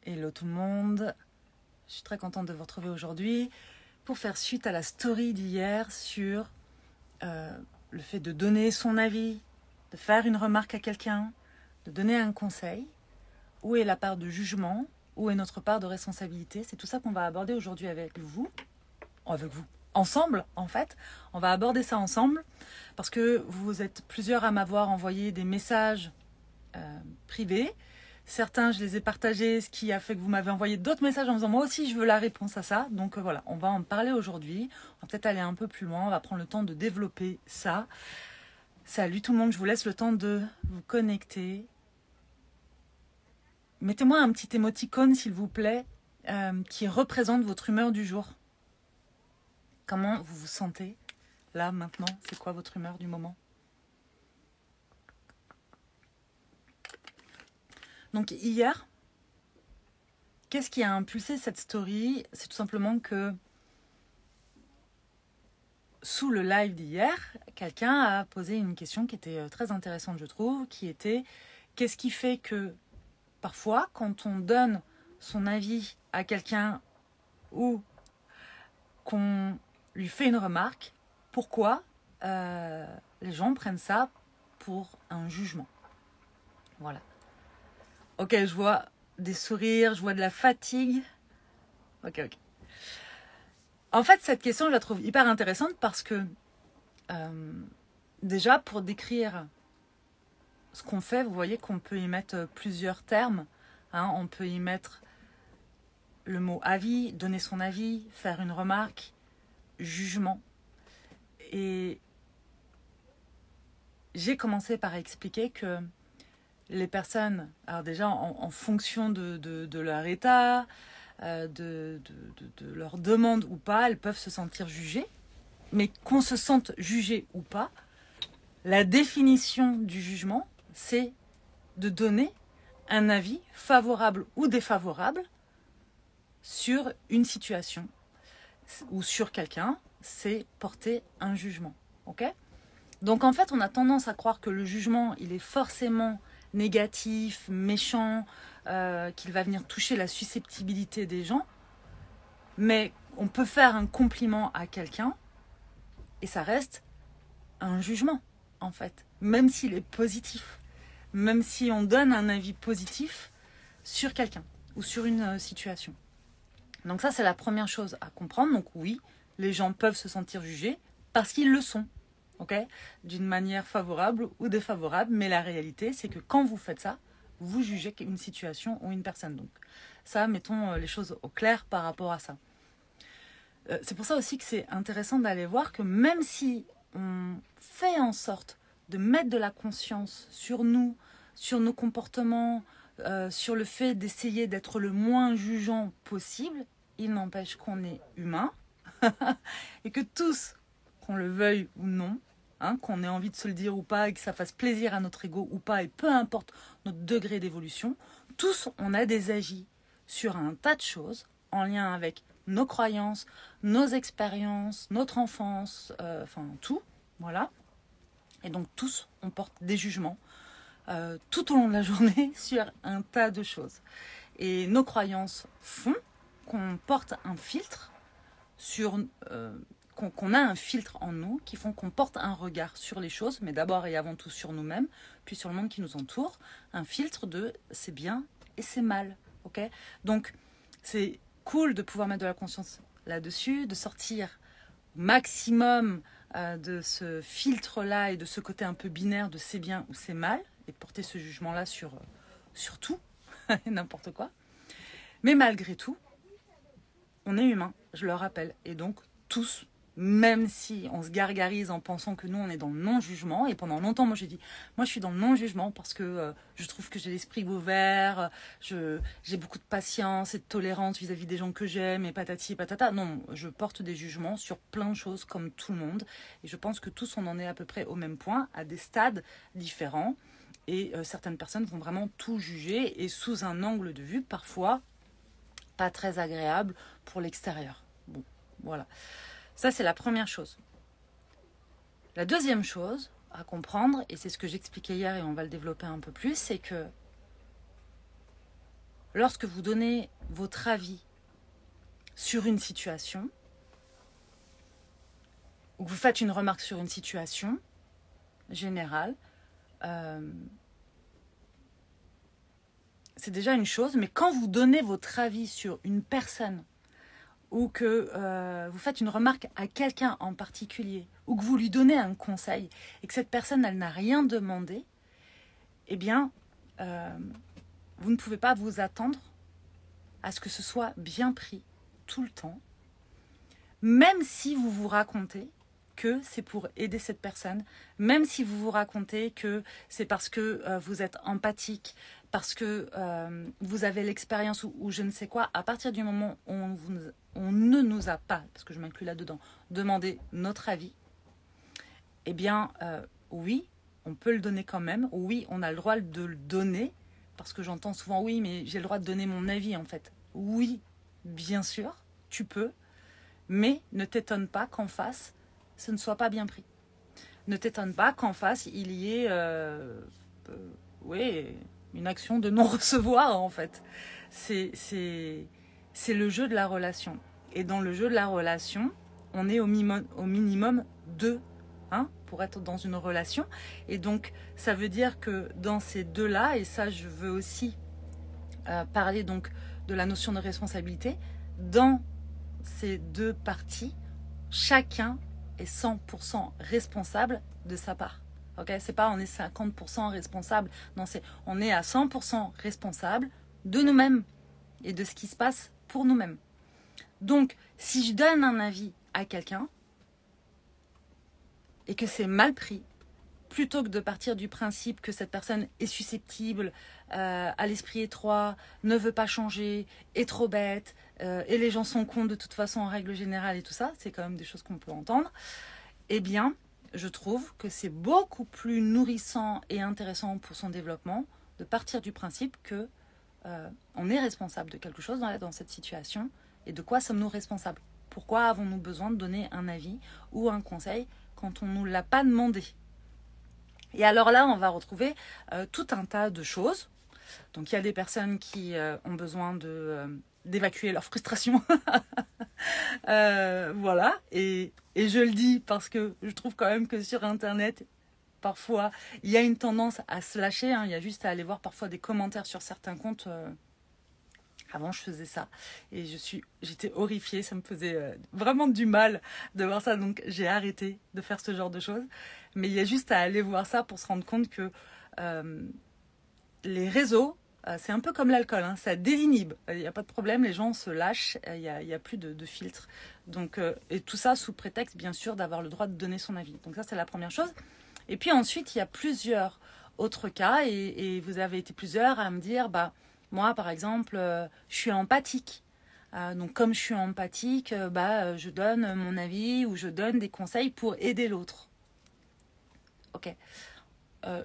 Hello tout le monde, je suis très contente de vous retrouver aujourd'hui pour faire suite à la story d'hier sur le fait de donner son avis, de faire une remarque à quelqu'un, de donner un conseil. Où est la part de jugement? Où est notre part de responsabilité? C'est tout ça qu'on va aborder aujourd'hui avec vous. Ensemble en fait. On va aborder ça ensemble parce que vous êtes plusieurs à m'avoir envoyé des messages privés. Certains, je les ai partagés, ce qui a fait que vous m'avez envoyé d'autres messages en me disant moi aussi je veux la réponse à ça. Donc voilà, on va en parler aujourd'hui. On va peut-être aller un peu plus loin, on va prendre le temps de développer ça. Salut tout le monde, je vous laisse le temps de vous connecter. Mettez-moi un petit émoticône s'il vous plaît qui représente votre humeur du jour. Comment vous vous sentez là maintenant? C'est quoi votre humeur du moment? Donc hier, qu'est-ce qui a impulsé cette story? C'est tout simplement que sous le live d'hier, quelqu'un a posé une question qui était très intéressante, je trouve, qui était qu'est-ce qui fait que parfois, quand on donne son avis à quelqu'un ou qu'on lui fait une remarque, pourquoi les gens prennent ça pour un jugement? Voilà. Ok, je vois des sourires, je vois de la fatigue. Ok. En fait, cette question, je la trouve hyper intéressante parce que déjà, pour décrire ce qu'on fait, vous voyez qu'on peut y mettre plusieurs termes. Hein, on peut y mettre le mot avis, donner son avis, faire une remarque, jugement. Et j'ai commencé par expliquer que les personnes, alors déjà en fonction de leur état, de leur demande ou pas, elles peuvent se sentir jugées. Mais qu'on se sente jugé ou pas, la définition du jugement, c'est de donner un avis favorable ou défavorable sur une situation ou sur quelqu'un, c'est porter un jugement. Ok ? Donc en fait, on a tendance à croire que le jugement, il est forcément négatif, méchant, qu'il va venir toucher la susceptibilité des gens. Mais on peut faire un compliment à quelqu'un et ça reste un jugement, en fait. Même s'il est positif. Même si on donne un avis positif sur quelqu'un ou sur une situation. Donc ça, c'est la première chose à comprendre. Donc oui, les gens peuvent se sentir jugés parce qu'ils le sont. Okay, d'une manière favorable ou défavorable, mais la réalité, c'est que quand vous faites ça, vous jugez une situation ou une personne. Donc ça, mettons les choses au clair par rapport à ça. C'est pour ça aussi que c'est intéressant d'aller voir que même si on fait en sorte de mettre de la conscience sur nous, sur nos comportements, sur le fait d'essayer d'être le moins jugeant possible, il n'empêche qu'on est humain et que tous, qu'on le veuille ou non, hein, qu'on ait envie de se le dire ou pas, et que ça fasse plaisir à notre ego ou pas, et peu importe notre degré d'évolution, tous on a des agis sur un tas de choses en lien avec nos croyances, nos expériences, notre enfance, enfin tout, voilà. Et donc tous on porte des jugements tout au long de la journée sur un tas de choses. Et nos croyances font qu'on porte un filtre sur... qu'on a un filtre en nous qui font qu'on porte un regard sur les choses, mais d'abord et avant tout sur nous-mêmes, puis sur le monde qui nous entoure, un filtre de c'est bien et c'est mal. Okay, donc c'est cool de pouvoir mettre de la conscience là-dessus, de sortir maximum de ce filtre-là et de ce côté un peu binaire de c'est bien ou c'est mal, et de porter ce jugement-là sur tout, n'importe quoi. Mais malgré tout, on est humain, je le rappelle, et donc tous, même si on se gargarise en pensant que nous on est dans le non-jugement, et pendant longtemps moi j'ai dit moi je suis dans le non-jugement parce que je trouve que j'ai l'esprit ouvert, j'ai beaucoup de patience et de tolérance vis-à-vis des gens que j'aime et patati patata. Non, je porte des jugements sur plein de choses comme tout le monde, et je pense que tous on en est à peu près au même point, à des stades différents, et certaines personnes vont vraiment tout juger et sous un angle de vue parfois pas très agréable pour l'extérieur. Bon, voilà. Ça, c'est la première chose. La deuxième chose à comprendre, et c'est ce que j'expliquais hier et on va le développer un peu plus, c'est que lorsque vous donnez votre avis sur une situation, ou que vous faites une remarque sur une situation générale, c'est déjà une chose, mais quand vous donnez votre avis sur une personne, ou que vous faites une remarque à quelqu'un en particulier, ou que vous lui donnez un conseil, et que cette personne, elle n'a rien demandé, eh bien, vous ne pouvez pas vous attendre à ce que ce soit bien pris tout le temps, même si vous vous racontez que c'est pour aider cette personne, même si vous vous racontez que c'est parce que vous êtes empathique, parce que vous avez l'expérience ou je ne sais quoi, à partir du moment où on ne nous a pas, parce que je m'inclus là-dedans, demandé notre avis, eh bien, oui, on peut le donner quand même, oui, on a le droit de le donner, parce que j'entends souvent, oui, mais j'ai le droit de donner mon avis, en fait. Oui, bien sûr, tu peux, mais ne t'étonne pas qu'en face, ce ne soit pas bien pris. Ne t'étonne pas qu'en face, il y ait oui, une action de non-recevoir, en fait. C'est le jeu de la relation. Et dans le jeu de la relation, on est au minimum deux, hein, pour être dans une relation. Et donc, ça veut dire que dans ces deux-là, et ça, je veux aussi parler donc de la notion de responsabilité, dans ces deux parties, chacun est 100% responsable de sa part. Okay, c'est pas on est 50% responsable, non, c'est on est à 100% responsable de nous-mêmes et de ce qui se passe pour nous-mêmes. Donc, si je donne un avis à quelqu'un et que c'est mal pris, plutôt que de partir du principe que cette personne est susceptible, à l'esprit étroit, ne veut pas changer, est trop bête, et les gens sont cons de toute façon en règle générale et tout ça, c'est quand même des choses qu'on peut entendre, eh bien, je trouve que c'est beaucoup plus nourrissant et intéressant pour son développement de partir du principe que on est responsable de quelque chose dans cette situation, et de quoi sommes-nous responsables? Pourquoi avons-nous besoin de donner un avis ou un conseil quand on ne nous l'a pas demandé? Et alors là, on va retrouver tout un tas de choses. Donc il y a des personnes qui ont besoin d'évacuer leur frustration. Voilà. Et je le dis parce que je trouve quand même que sur Internet, parfois, il y a une tendance à se lâcher. Hein. Il y a juste à aller voir parfois des commentaires sur certains comptes. Avant, je faisais ça et j'étais horrifiée. Ça me faisait vraiment du mal de voir ça. Donc, j'ai arrêté de faire ce genre de choses. Mais il y a juste à aller voir ça pour se rendre compte que les réseaux, c'est un peu comme l'alcool. Hein, ça désinhibe. Il n'y a pas de problème. Les gens se lâchent. Il y a plus de filtre. Donc, et tout ça sous prétexte, bien sûr, d'avoir le droit de donner son avis. Donc, ça, c'est la première chose. Et puis ensuite, il y a plusieurs autres cas. Et vous avez été plusieurs à me dire, bah, moi, par exemple, je suis empathique. Donc, comme je suis empathique, je donne mon avis ou je donne des conseils pour aider l'autre. Ok.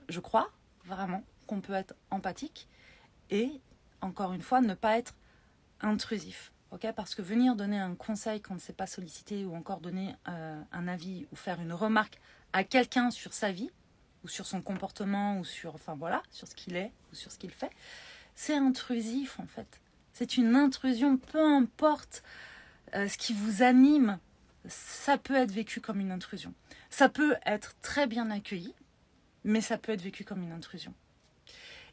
Je crois vraiment qu'on peut être empathique et, encore une fois, ne pas être intrusif. Okay, parce que venir donner un conseil quand c'est pas sollicité ou encore donner un avis ou faire une remarque à quelqu'un sur sa vie ou sur son comportement ou sur, enfin voilà, sur ce qu'il est ou sur ce qu'il fait, c'est intrusif en fait. C'est une intrusion, peu importe ce qui vous anime, ça peut être vécu comme une intrusion. Ça peut être très bien accueilli, mais ça peut être vécu comme une intrusion.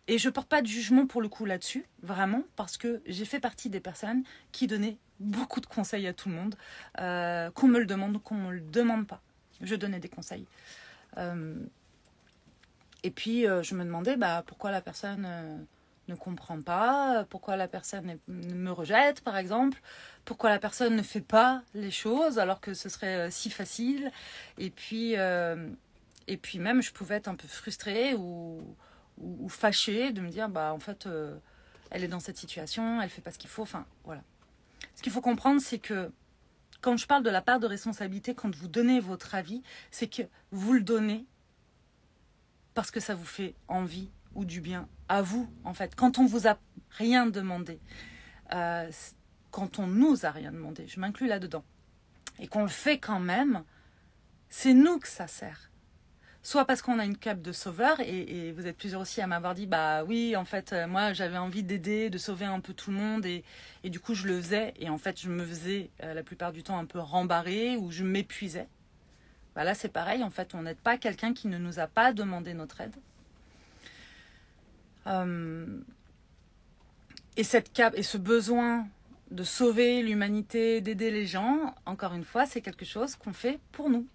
Et je ne porte pas de jugement pour le coup là-dessus, vraiment, parce que j'ai fait partie des personnes qui donnaient beaucoup de conseils à tout le monde, qu'on me le demande ou qu'on ne me le demande pas. Je donnais des conseils. Et puis, je me demandais pourquoi la personne ne comprend pas, pourquoi la personne me rejette, par exemple, pourquoi la personne ne fait pas les choses alors que ce serait si facile. Et puis même, je pouvais être un peu frustrée ou fâchée de me dire en fait elle est dans cette situation, elle fait pas ce qu'il faut, enfin voilà. Ce qu'il faut comprendre, c'est que quand je parle de la part de responsabilité, quand vous donnez votre avis, c'est que vous le donnez parce que ça vous fait envie ou du bien à vous en fait. Quand on vous a rien demandé, quand on nous a rien demandé, je m'inclus là-dedans, et qu'on le fait quand même, c'est nous que ça sert. soit parce qu'on a une cape de sauveur, et vous êtes plusieurs aussi à m'avoir dit, bah oui, en fait, moi j'avais envie d'aider, de sauver un peu tout le monde, et du coup je le faisais, et en fait je me faisais la plupart du temps un peu rembarrer, ou je m'épuisais. Bah là c'est pareil, en fait on n'aide pas quelqu'un qui ne nous a pas demandé notre aide. Et cette cape, et ce besoin de sauver l'humanité, d'aider les gens, encore une fois, c'est quelque chose qu'on fait pour nous.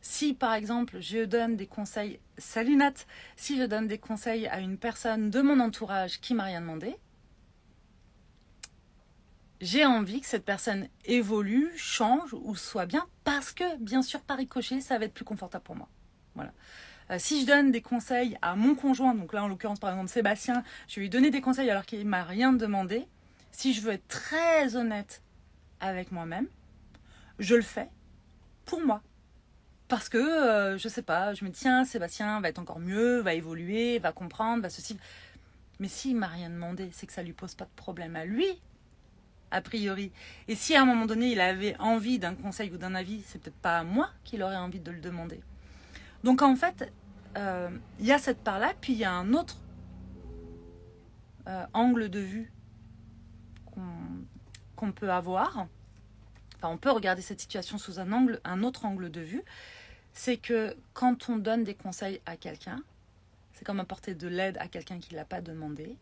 Si, par exemple, je donne des conseils, salut Nat, si je donne des conseils à une personne de mon entourage qui m'a rien demandé, j'ai envie que cette personne évolue, change ou soit bien, parce que, bien sûr, par ricochet, ça va être plus confortable pour moi. Voilà. Si je donne des conseils à mon conjoint, donc là, en l'occurrence, par exemple, Sébastien, je vais lui donner des conseils alors qu'il ne m'a rien demandé. Si je veux être très honnête avec moi-même, je le fais pour moi. Parce que, je sais pas, je me dis, tiens, Sébastien va être encore mieux, va évoluer, va comprendre, va ceci. Mais s'il m'a rien demandé, c'est que ça lui pose pas de problème à lui, a priori. Et si à un moment donné, il avait envie d'un conseil ou d'un avis, c'est peut-être pas à moi qu'il aurait envie de le demander. Donc en fait, il y a cette part-là, puis il y a un autre angle de vue qu'on peut avoir. Enfin, on peut regarder cette situation sous un autre angle de vue. C'est que quand on donne des conseils à quelqu'un, c'est comme apporter de l'aide à quelqu'un qui ne l'a pas demandé,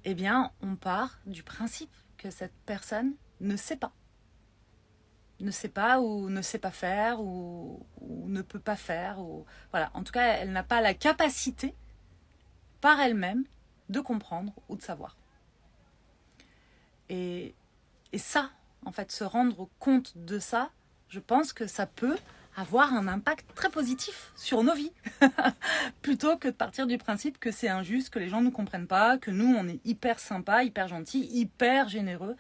eh bien, on part du principe que cette personne ne sait pas. Ne sait pas ou ne sait pas faire ou ne peut pas faire. Voilà. En tout cas, elle n'a pas la capacité par elle-même de comprendre ou de savoir. Et ça, en fait, se rendre compte de ça, je pense que ça peut avoir un impact très positif sur nos vies. Plutôt que de partir du principe que c'est injuste, que les gens ne nous comprennent pas, que nous, on est hyper sympa, hyper gentil, hyper généreux.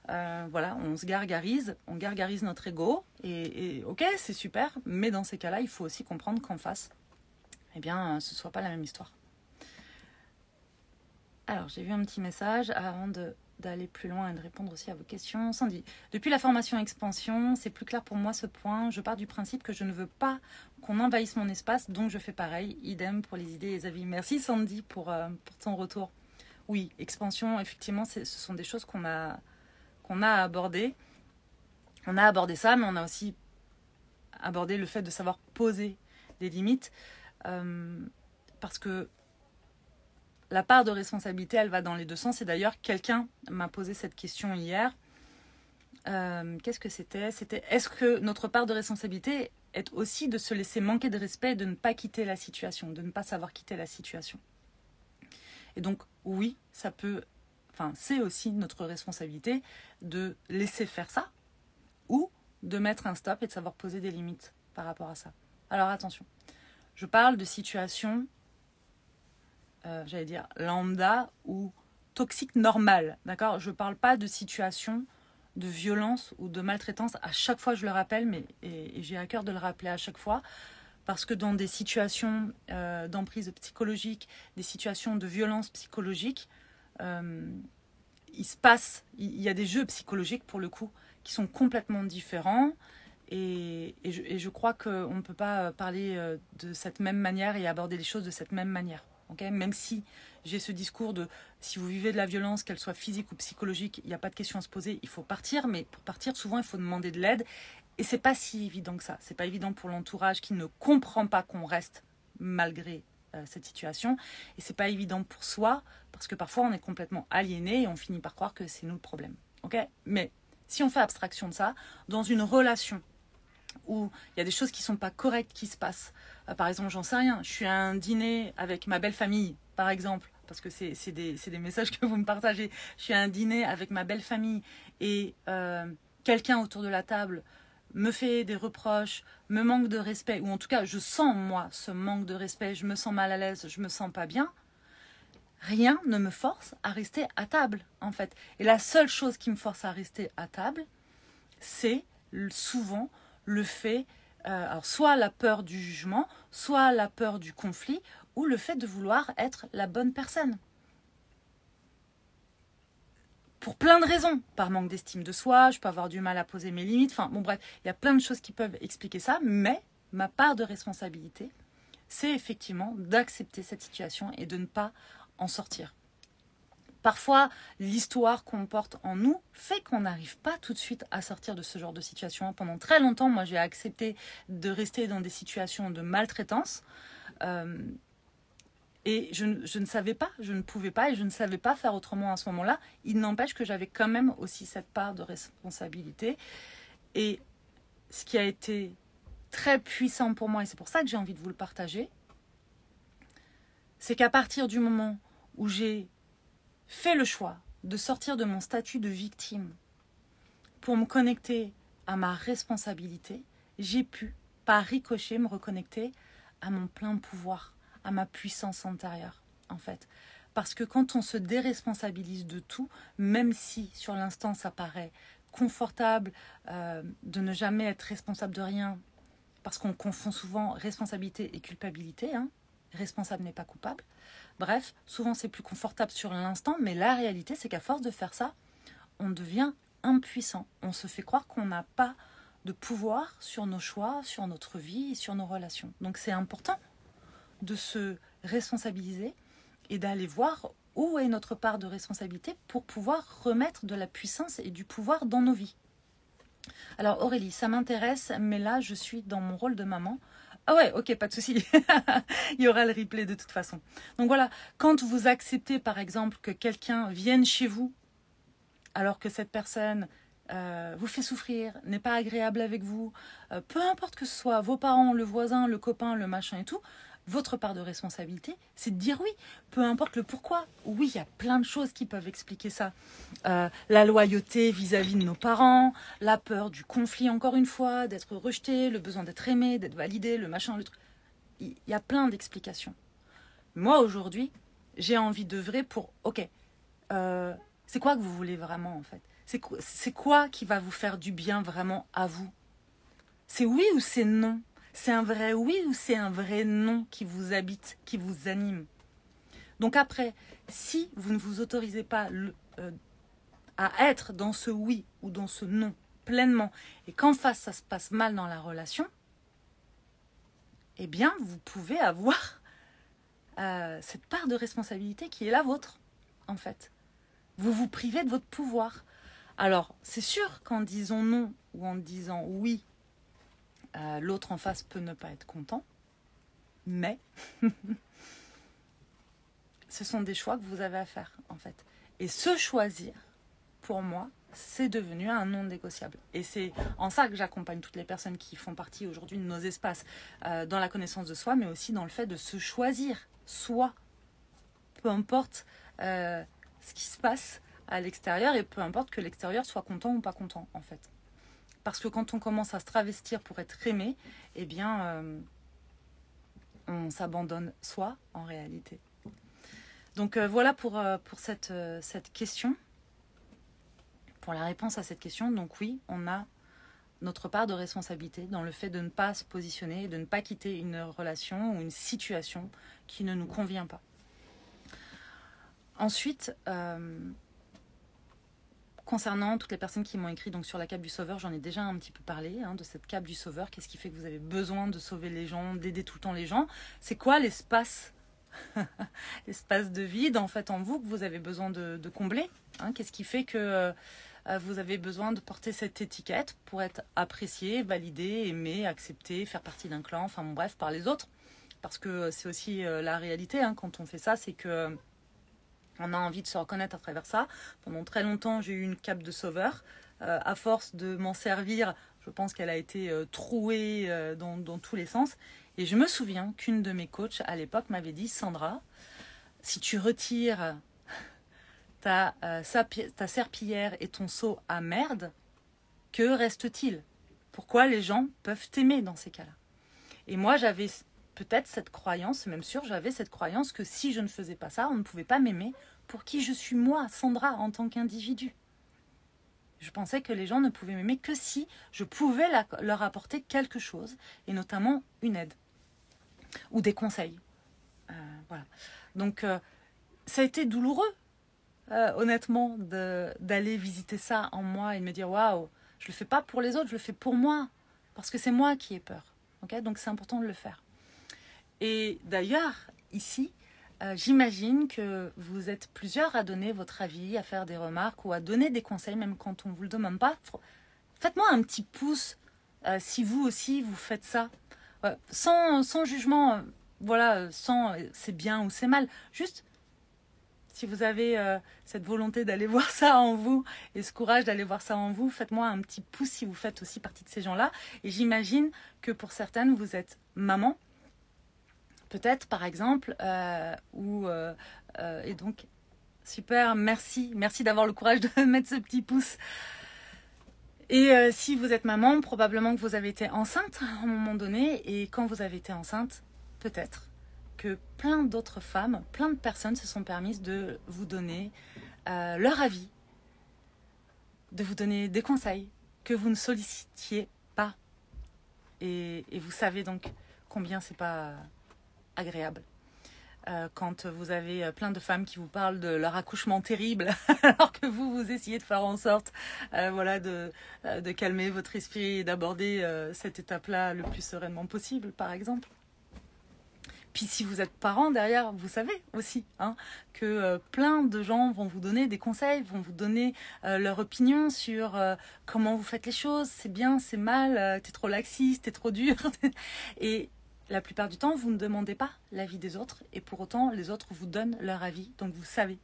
Voilà, on se gargarise, on gargarise notre ego. Et ok, c'est super, mais dans ces cas-là, il faut aussi comprendre qu'en face, eh bien, ce ne soit pas la même histoire. Alors, j'ai vu un petit message avant d'aller plus loin et de répondre aussi à vos questions. Sandy, depuis la formation expansion, c'est plus clair pour moi ce point. Je pars du principe que je ne veux pas qu'on envahisse mon espace, donc je fais pareil. Idem pour les idées et les avis. Merci Sandy pour ton retour. Oui, expansion, effectivement, ce sont des choses qu'on a abordées. On a abordé ça, mais on a aussi abordé le fait de savoir poser des limites. Parce que la part de responsabilité, elle va dans les deux sens. Et d'ailleurs, quelqu'un m'a posé cette question hier. Qu'est-ce que c'était ? C'était, est-ce que notre part de responsabilité est aussi de se laisser manquer de respect et de ne pas quitter la situation, de ne pas savoir quitter la situation ? Et donc, oui, ça peut... Enfin, c'est aussi notre responsabilité de laisser faire ça ou de mettre un stop et de savoir poser des limites par rapport à ça. Alors, attention. Je parle de situations... j'allais dire lambda ou toxique normale, d'accord ? Je ne parle pas de situation de violence ou de maltraitance. À chaque fois, je le rappelle, et j'ai à cœur de le rappeler à chaque fois, parce que dans des situations d'emprise psychologique, des situations de violence psychologique, il y a des jeux psychologiques, pour le coup, qui sont complètement différents. Et je crois qu'on ne peut pas parler de cette même manière et aborder les choses de cette même manière. Okay, même si j'ai ce discours de si vous vivez de la violence, qu'elle soit physique ou psychologique, il n'y a pas de question à se poser, il faut partir, mais pour partir, souvent, il faut demander de l'aide. Et c'est pas si évident que ça. C'est pas évident pour l'entourage qui ne comprend pas qu'on reste malgré cette situation. Et c'est pas évident pour soi, parce que parfois, on est complètement aliéné et on finit par croire que c'est nous le problème. Okay, mais si on fait abstraction de ça, dans une relation où il y a des choses qui ne sont pas correctes qui se passent. Par exemple, j'en sais rien, je suis à un dîner avec ma belle famille, par exemple, parce que c'est des messages que vous me partagez. Je suis à un dîner avec ma belle famille et quelqu'un autour de la table me fait des reproches, me manque de respect, ou en tout cas, je sens, moi, ce manque de respect, je me sens mal à l'aise, je me sens pas bien. Rien ne me force à rester à table, en fait. Et la seule chose qui me force à rester à table, c'est souvent le fait, alors soit la peur du jugement, soit la peur du conflit, ou le fait de vouloir être la bonne personne. Pour plein de raisons, par manque d'estime de soi, je peux avoir du mal à poser mes limites, enfin bon bref, il y a plein de choses qui peuvent expliquer ça, mais ma part de responsabilité, c'est effectivement d'accepter cette situation et de ne pas en sortir. Parfois, l'histoire qu'on porte en nous fait qu'on n'arrive pas tout de suite à sortir de ce genre de situation. Pendant très longtemps, moi, j'ai accepté de rester dans des situations de maltraitance. Et je ne savais pas, je ne pouvais pas et je ne savais pas faire autrement à ce moment-là. Il n'empêche que j'avais quand même aussi cette part de responsabilité. Et ce qui a été très puissant pour moi, et c'est pour ça que j'ai envie de vous le partager, c'est qu'à partir du moment où j'ai fait le choix de sortir de mon statut de victime pour me connecter à ma responsabilité, j'ai pu, par ricochet, me reconnecter à mon plein pouvoir, à ma puissance intérieure, en fait. Parce que quand on se déresponsabilise de tout, même si sur l'instant ça paraît confortable de ne jamais être responsable de rien, parce qu'on confond souvent responsabilité et culpabilité, hein. Responsable n'est pas coupable. Bref, souvent c'est plus confortable sur l'instant, mais la réalité c'est qu'à force de faire ça, on devient impuissant. On se fait croire qu'on n'a pas de pouvoir sur nos choix, sur notre vie et sur nos relations. Donc c'est important de se responsabiliser et d'aller voir où est notre part de responsabilité pour pouvoir remettre de la puissance et du pouvoir dans nos vies. Alors Aurélie, ça m'intéresse, mais là je suis dans mon rôle de maman. Ah ouais, ok, pas de souci. Il y aura le replay de toute façon. Donc voilà, quand vous acceptez par exemple que quelqu'un vienne chez vous alors que cette personne vous fait souffrir, n'est pas agréable avec vous, peu importe que ce soit vos parents, le voisin, le copain, le machin et tout, votre part de responsabilité, c'est de dire oui, peu importe le pourquoi. Oui, il y a plein de choses qui peuvent expliquer ça. La loyauté vis-à-vis de nos parents, la peur du conflit encore une fois, d'être rejeté, le besoin d'être aimé, d'être validé, le machin, le truc. Il y a plein d'explications. Moi, aujourd'hui, j'ai envie d'œuvrer pour, ok, c'est quoi que vous voulez vraiment en fait? C'est quoi qui va vous faire du bien vraiment à vous? C'est oui ou c'est non? C'est un vrai oui ou c'est un vrai non qui vous habite, qui vous anime? Donc après, si vous ne vous autorisez pas à être dans ce oui ou dans ce non pleinement, et qu'en face ça se passe mal dans la relation, eh bien vous pouvez avoir cette part de responsabilité qui est la vôtre, en fait. Vous vous privez de votre pouvoir. Alors, c'est sûr qu'en disant non ou en disant oui, l'autre en face peut ne pas être content, mais ce sont des choix que vous avez à faire, en fait. Et se choisir, pour moi, c'est devenu un non négociable. Et c'est en ça que j'accompagne toutes les personnes qui font partie aujourd'hui de nos espaces, dans la connaissance de soi, mais aussi dans le fait de se choisir soi, peu importe ce qui se passe à l'extérieur, et peu importe que l'extérieur soit content ou pas content, en fait. Parce que quand on commence à se travestir pour être aimé, eh bien, on s'abandonne soi, en réalité. Donc voilà pour cette question, pour la réponse à cette question. Donc oui, on a notre part de responsabilité dans le fait de ne pas se positionner, de ne pas quitter une relation ou une situation qui ne nous convient pas. Ensuite, concernant toutes les personnes qui m'ont écrit donc sur la cape du sauveur, j'en ai déjà un petit peu parlé, de cette cape du sauveur. Qu'est-ce qui fait que vous avez besoin de sauver les gens, d'aider tout le temps les gens? C'est quoi l'espace l'espace de vide en fait en vous que vous avez besoin de combler, Qu'est-ce qui fait que vous avez besoin de porter cette étiquette pour être apprécié, validé, aimé, accepté, faire partie d'un clan, enfin bon, bref, par les autres? Parce que c'est aussi la réalité, quand on fait ça, c'est que on a envie de se reconnaître à travers ça. Pendant très longtemps, j'ai eu une cape de sauveur. À force de m'en servir, je pense qu'elle a été trouée dans tous les sens. Et je me souviens qu'une de mes coachs à l'époque m'avait dit: Sandra, si tu retires ta serpillière et ton seau à merde, que reste-t-il? Pourquoi les gens peuvent t'aimer dans ces cas-là? Et moi, j'avais peut-être cette croyance, même sûr, j'avais cette croyance que si je ne faisais pas ça, on ne pouvait pas m'aimer pour qui je suis moi, Sandra, en tant qu'individu. Je pensais que les gens ne pouvaient m'aimer que si je pouvais leur apporter quelque chose, et notamment une aide ou des conseils. Voilà. Donc, ça a été douloureux, honnêtement, d'aller visiter ça en moi et de me dire: waouh, je le fais pas pour les autres, je le fais pour moi, parce que c'est moi qui ai peur. Okay, donc c'est important de le faire. Et d'ailleurs, ici, j'imagine que vous êtes plusieurs à donner votre avis, à faire des remarques ou à donner des conseils, même quand on ne vous le demande pas. Faites-moi un petit pouce si vous aussi vous faites ça. Sans jugement, voilà, sans c'est bien ou c'est mal. Juste, si vous avez cette volonté d'aller voir ça en vous et ce courage d'aller voir ça en vous, faites-moi un petit pouce si vous faites aussi partie de ces gens-là. Et j'imagine que pour certaines, vous êtes maman, peut-être par exemple, et donc, super, merci. Merci d'avoir le courage de mettre ce petit pouce. Et si vous êtes maman, probablement que vous avez été enceinte à un moment donné. Et quand vous avez été enceinte, peut-être que plein d'autres femmes, plein de personnes se sont permises de vous donner leur avis, de vous donner des conseils que vous ne sollicitiez pas. Et vous savez donc combien c'est pas agréable. Quand vous avez plein de femmes qui vous parlent de leur accouchement terrible alors que vous essayez de faire en sorte voilà, de calmer votre esprit et d'aborder cette étape-là le plus sereinement possible, par exemple. Puis si vous êtes parent derrière, vous savez aussi que plein de gens vont vous donner des conseils, vont vous donner leur opinion sur comment vous faites les choses, c'est bien, c'est mal, t'es trop laxiste, t'es trop dur. Et la plupart du temps, vous ne demandez pas l'avis des autres et pour autant, les autres vous donnent leur avis. Donc vous savez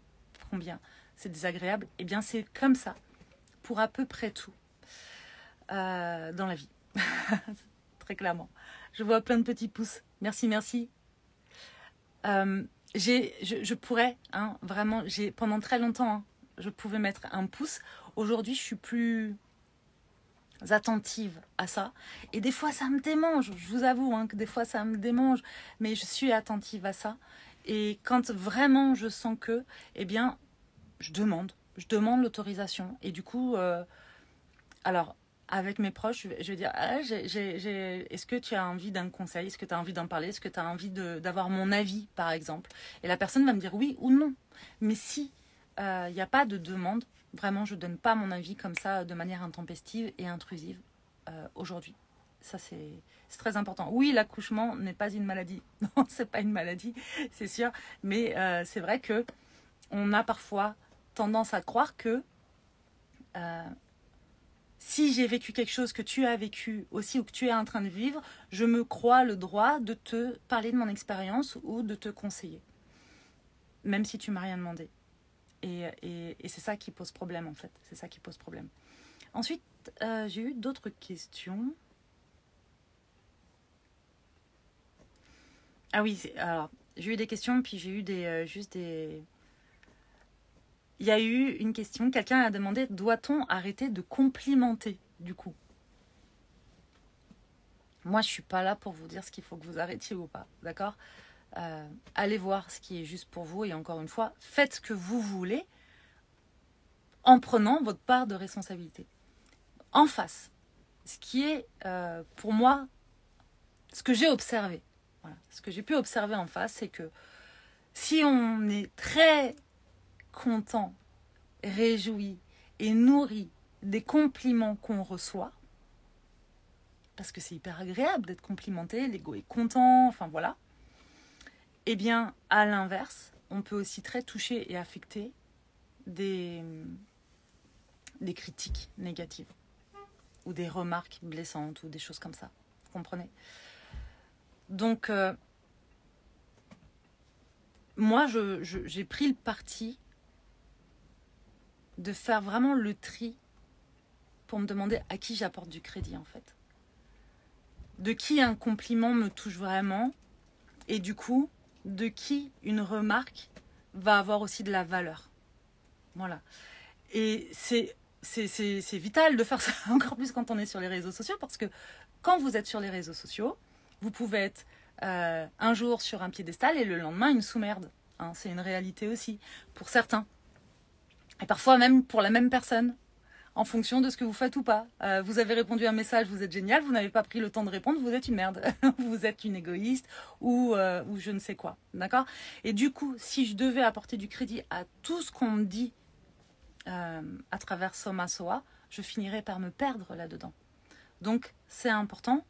combien c'est désagréable. Eh bien, c'est comme ça pour à peu près tout dans la vie. Très clairement. Je vois plein de petits pouces. Merci, merci. Je pourrais, vraiment, pendant très longtemps, je pouvais mettre un pouce. Aujourd'hui, je suis plus attentive à ça. Et des fois, ça me démange. Je vous avoue que des fois, ça me démange. Mais je suis attentive à ça. Et quand vraiment je sens que, eh bien, je demande l'autorisation. Et du coup, alors, avec mes proches, je vais dire, est-ce que tu as envie d'un conseil? Est-ce que tu as envie d'en parler? Est-ce que tu as envie d'avoir mon avis, par exemple? Et la personne va me dire oui ou non. Mais si il n'y a pas de demande, vraiment, je ne donne pas mon avis comme ça de manière intempestive et intrusive aujourd'hui. Ça, c'est très important. Oui, l'accouchement n'est pas une maladie. Non, c'est pas une maladie, c'est sûr. Mais c'est vrai que on a parfois tendance à croire que si j'ai vécu quelque chose que tu as vécu aussi ou que tu es en train de vivre, je me crois le droit de te parler de mon expérience ou de te conseiller. Même si tu m'as rien demandé. Et c'est ça qui pose problème en fait. C'est ça qui pose problème. Ensuite, j'ai eu d'autres questions. Ah oui, alors j'ai eu des questions, puis j'ai eu juste des... Il y a eu une question, quelqu'un a demandé, doit-on arrêter de complimenter du coup? Moi, je ne suis pas là pour vous dire ce qu'il faut que vous arrêtiez ou pas, d'accord? Allez voir ce qui est juste pour vous et encore une fois, faites ce que vous voulez en prenant votre part de responsabilité. En face, ce qui est pour moi, ce que j'ai observé, voilà, ce que j'ai pu observer en face, c'est que si on est très content, réjoui et nourri des compliments qu'on reçoit, parce que c'est hyper agréable d'être complimenté, l'ego est content, enfin voilà, eh bien, à l'inverse, on peut aussi très toucher et affecter des critiques négatives ou des remarques blessantes ou des choses comme ça. Vous comprenez? Donc, moi, j'ai pris le parti de faire vraiment le tri pour me demander à qui j'apporte du crédit, en fait. De qui un compliment me touche vraiment et du coup, de qui une remarque va avoir aussi de la valeur. Voilà. Et c'est vital de faire ça encore plus quand on est sur les réseaux sociaux parce que quand vous êtes sur les réseaux sociaux, vous pouvez être un jour sur un piédestal et le lendemain une sous-merde. C'est une réalité aussi pour certains. Et parfois même pour la même personne, en fonction de ce que vous faites ou pas. Vous avez répondu à un message, vous êtes génial, vous n'avez pas pris le temps de répondre, vous êtes une merde. Vous êtes une égoïste ou je ne sais quoi. D'accord? Et du coup, si je devais apporter du crédit à tout ce qu'on me dit à travers Soma Soa, je finirais par me perdre là-dedans. Donc, c'est important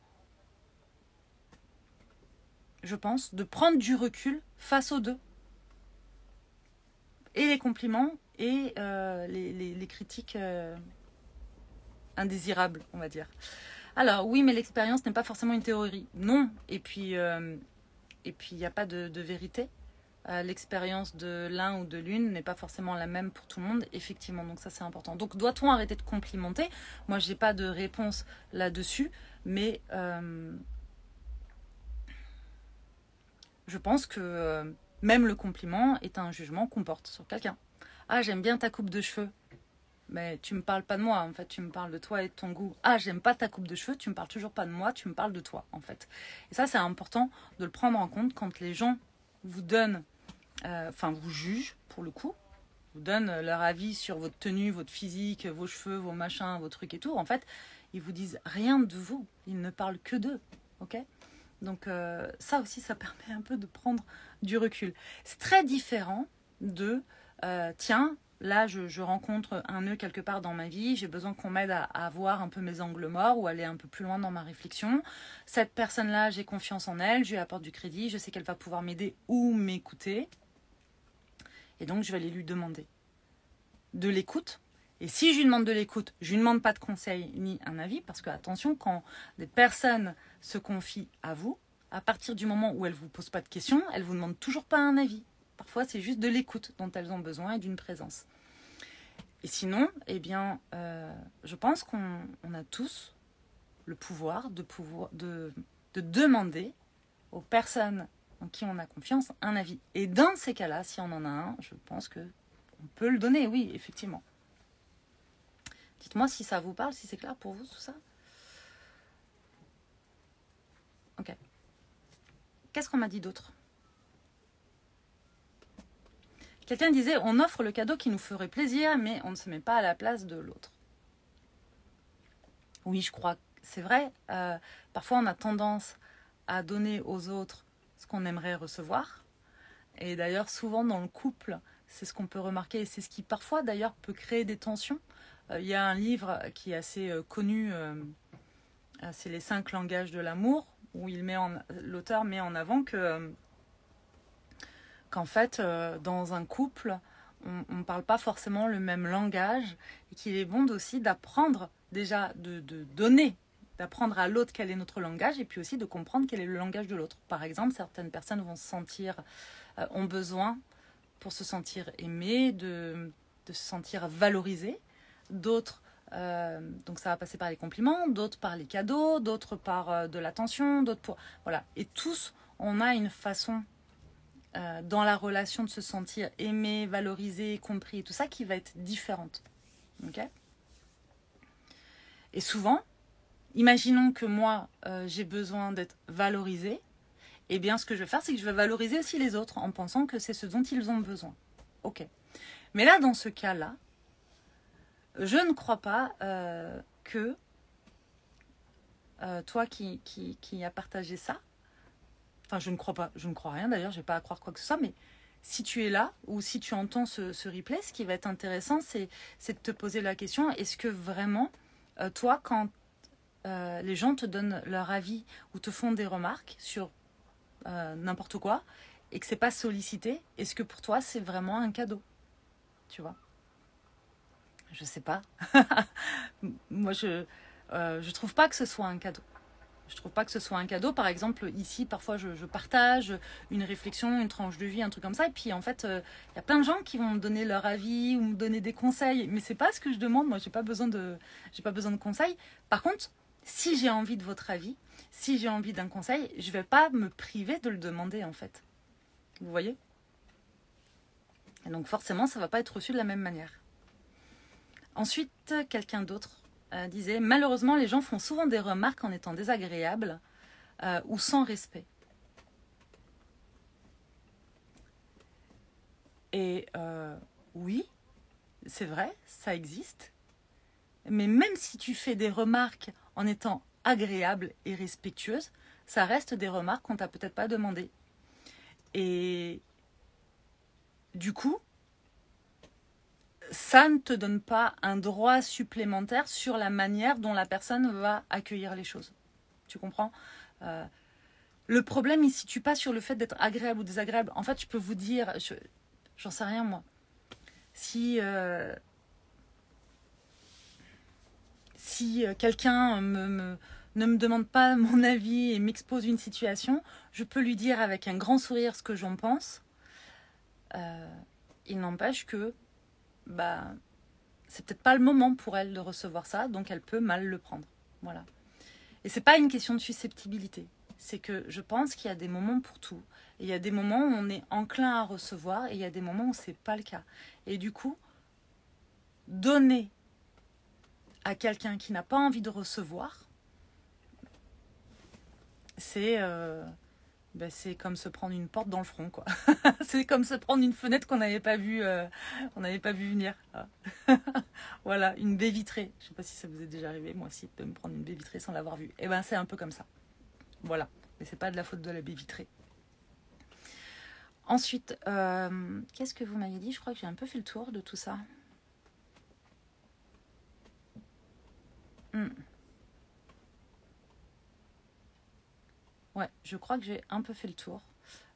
je pense, de prendre du recul face aux deux. Et les compliments et les critiques indésirables, on va dire. Alors, oui, mais l'expérience n'est pas forcément une théorie. Non. Et puis, il n'y a pas de vérité. L'expérience de l'un ou de l'une n'est pas forcément la même pour tout le monde, effectivement. Donc ça, c'est important. Donc, doit-on arrêter de complimenter? Moi, je n'ai pas de réponse là-dessus, mais je pense que même le compliment est un jugement qu'on porte sur quelqu'un. Ah, j'aime bien ta coupe de cheveux. Mais tu me parles pas de moi, en fait, tu me parles de toi et de ton goût. Ah, j'aime pas ta coupe de cheveux, tu me parles toujours pas de moi, tu me parles de toi, en fait. Et ça, c'est important de le prendre en compte quand les gens vous donnent, vous jugent, pour le coup, vous donnent leur avis sur votre tenue, votre physique, vos cheveux, vos machins, vos trucs et tout. En fait, ils vous disent rien de vous, ils ne parlent que d'eux, ok? Donc ça aussi, ça permet un peu de prendre du recul. C'est très différent de, tiens, là, je rencontre un nœud quelque part dans ma vie, j'ai besoin qu'on m'aide à voir un peu mes angles morts ou aller un peu plus loin dans ma réflexion. Cette personne-là, j'ai confiance en elle, je lui apporte du crédit, je sais qu'elle va pouvoir m'aider ou m'écouter. Et donc, je vais aller lui demander de l'écoute. Et si je lui demande de l'écoute, je lui demande pas de conseil ni un avis, parce que attention, quand des personnes se confient à vous, à partir du moment où elles ne vous posent pas de questions, elles ne vous demandent toujours pas un avis. Parfois, c'est juste de l'écoute dont elles ont besoin et d'une présence. Et sinon, eh bien, je pense qu'on a tous le pouvoir de demander aux personnes en qui on a confiance un avis. Et dans ces cas-là, si on en a un, je pense qu'on peut le donner, oui, effectivement. Dites-moi si ça vous parle, si c'est clair pour vous, tout ça. Ok. Qu'est-ce qu'on m'a dit d'autre? Quelqu'un disait, on offre le cadeau qui nous ferait plaisir, mais on ne se met pas à la place de l'autre. Oui, je crois que c'est vrai. Parfois, on a tendance à donner aux autres ce qu'on aimerait recevoir. Et d'ailleurs, souvent dans le couple, c'est ce qu'on peut remarquer. Et c'est ce qui, parfois, d'ailleurs, peut créer des tensions. Il y a un livre qui est assez connu, c'est Les 5 langages de l'amour, où l'auteur met en avant qu'en fait, dans un couple, on ne parle pas forcément le même langage et qu'il est bon aussi d'apprendre déjà de donner, d'apprendre à l'autre quel est notre langage et puis aussi de comprendre quel est le langage de l'autre. Par exemple, certaines personnes vont se sentir, ont besoin pour se sentir aimées, de se sentir valorisées. D'autres, donc ça va passer par les compliments, d'autres par les cadeaux, d'autres par de l'attention, d'autres pour... Voilà. Et tous, on a une façon dans la relation de se sentir aimé, valorisé, compris et tout ça qui va être différente. Ok ? Et souvent, imaginons que moi, j'ai besoin d'être valorisée, et bien ce que je vais faire, c'est que je vais valoriser aussi les autres en pensant que c'est ce dont ils ont besoin. Ok. Mais là, dans ce cas-là, je ne crois pas que toi qui as partagé ça, enfin je ne crois pas, je ne crois rien d'ailleurs, je n'ai pas à croire quoi que ce soit, mais si tu es là ou si tu entends ce replay, ce qui va être intéressant, c'est de te poser la question, est-ce que vraiment, toi, quand les gens te donnent leur avis ou te font des remarques sur n'importe quoi, et que c'est pas sollicité, est-ce que pour toi c'est vraiment un cadeau? Tu vois? Je sais pas. Moi, je trouve pas que ce soit un cadeau. Je trouve pas que ce soit un cadeau. Par exemple, ici, parfois, je partage une réflexion, une tranche de vie, un truc comme ça. Et puis, en fait, y a plein de gens qui vont me donner leur avis ou me donner des conseils. Mais c'est pas ce que je demande. Moi, j'ai pas besoin de conseils. Par contre, si j'ai envie de votre avis, si j'ai envie d'un conseil, je vais pas me priver de le demander, en fait. Vous voyez? Et donc, forcément, ça va pas être reçu de la même manière. Ensuite, quelqu'un d'autre disait « Malheureusement, les gens font souvent des remarques en étant désagréables ou sans respect. » Et oui, c'est vrai, ça existe. Mais même si tu fais des remarques en étant agréable et respectueuse, ça reste des remarques qu'on t'a peut-être pas demandées. Et du coup, ça ne te donne pas un droit supplémentaire sur la manière dont la personne va accueillir les choses. Tu comprends ? Le problème, il ne se situe pas sur le fait d'être agréable ou désagréable. En fait, je peux vous dire, j'en sais rien moi. Si quelqu'un ne me demande pas mon avis et m'expose une situation, je peux lui dire avec un grand sourire ce que j'en pense. Il n'empêche que c'est peut-être pas le moment pour elle de recevoir ça, donc elle peut mal le prendre. Voilà. Et c'est pas une question de susceptibilité. C'est que je pense qu'il y a des moments pour tout. Et il y a des moments où on est enclin à recevoir et il y a des moments où c'est pas le cas. Et du coup, donner à quelqu'un qui n'a pas envie de recevoir, c'est comme se prendre une porte dans le front, quoi. C'est comme se prendre une fenêtre qu'on n'avait pas vue venir. Voilà, une baie vitrée. Je sais pas si ça vous est déjà arrivé, moi aussi, de me prendre une baie vitrée sans l'avoir vue. Et ben c'est un peu comme ça. Voilà, mais c'est pas de la faute de la baie vitrée. Ensuite, qu'est-ce que vous m'avez dit? Je crois que j'ai un peu fait le tour de tout ça. Ouais, je crois que j'ai un peu fait le tour.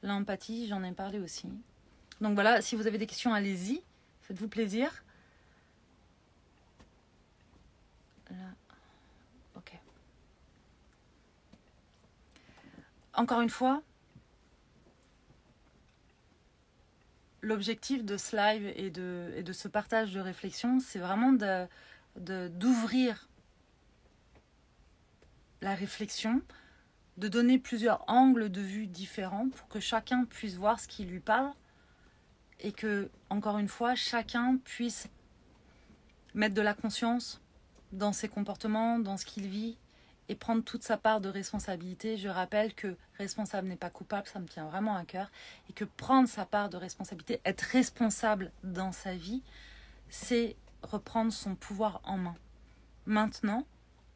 L'empathie, j'en ai parlé aussi. Donc voilà, si vous avez des questions, allez-y. Faites-vous plaisir. Là. Ok. Encore une fois, l'objectif de ce live et de ce partage de réflexion, c'est vraiment d'ouvrir la réflexion, de donner plusieurs angles de vue différents pour que chacun puisse voir ce qui lui parle et que, encore une fois, chacun puisse mettre de la conscience dans ses comportements, dans ce qu'il vit et prendre toute sa part de responsabilité. Je rappelle que responsable n'est pas coupable, ça me tient vraiment à cœur, et que prendre sa part de responsabilité, être responsable dans sa vie, c'est reprendre son pouvoir en main. Maintenant,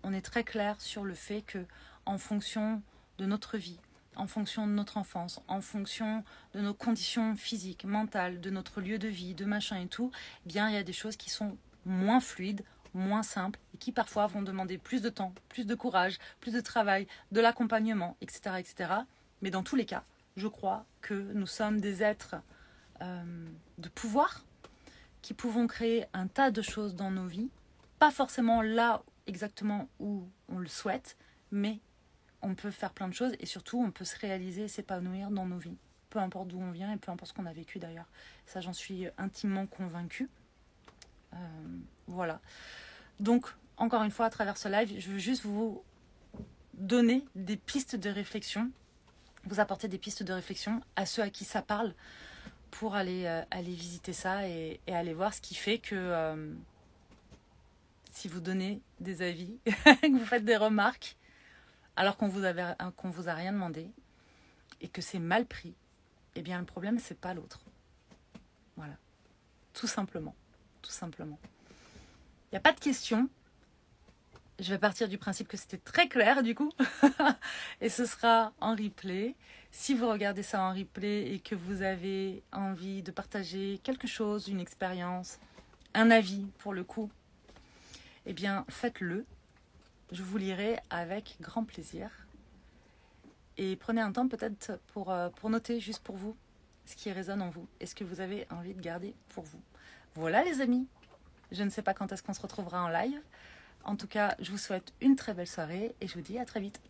on est très clair sur le fait que, en fonction de notre vie, en fonction de notre enfance, en fonction de nos conditions physiques, mentales, de notre lieu de vie, de machin et tout, eh bien il y a des choses qui sont moins fluides, moins simples et qui parfois vont demander plus de temps, plus de courage, plus de travail, de l'accompagnement, etc., etc. Mais dans tous les cas, je crois que nous sommes des êtres de pouvoir qui pouvons créer un tas de choses dans nos vies, pas forcément là exactement où on le souhaite, mais on peut faire plein de choses et surtout on peut se réaliser et s'épanouir dans nos vies, peu importe d'où on vient et peu importe ce qu'on a vécu d'ailleurs. Ça, j'en suis intimement convaincue. Voilà. Donc, encore une fois, à travers ce live, je veux juste vous donner des pistes de réflexion, vous apporter des pistes de réflexion à ceux à qui ça parle pour aller visiter ça et aller voir ce qui fait que si vous donnez des avis, que vous faites des remarques, alors qu'on vous a rien demandé et que c'est mal pris, eh bien le problème c'est pas l'autre. Voilà. Tout simplement. Tout simplement. Il n'y a pas de question. Je vais partir du principe que c'était très clair du coup. Et ce sera en replay. Si vous regardez ça en replay et que vous avez envie de partager quelque chose, une expérience, un avis pour le coup, eh bien faites-le. Je vous lirai avec grand plaisir. Et prenez un temps peut-être pour noter juste pour vous ce qui résonne en vous et ce que vous avez envie de garder pour vous. Voilà les amis. Je ne sais pas quand est-ce qu'on se retrouvera en live. En tout cas, je vous souhaite une très belle soirée et je vous dis à très vite.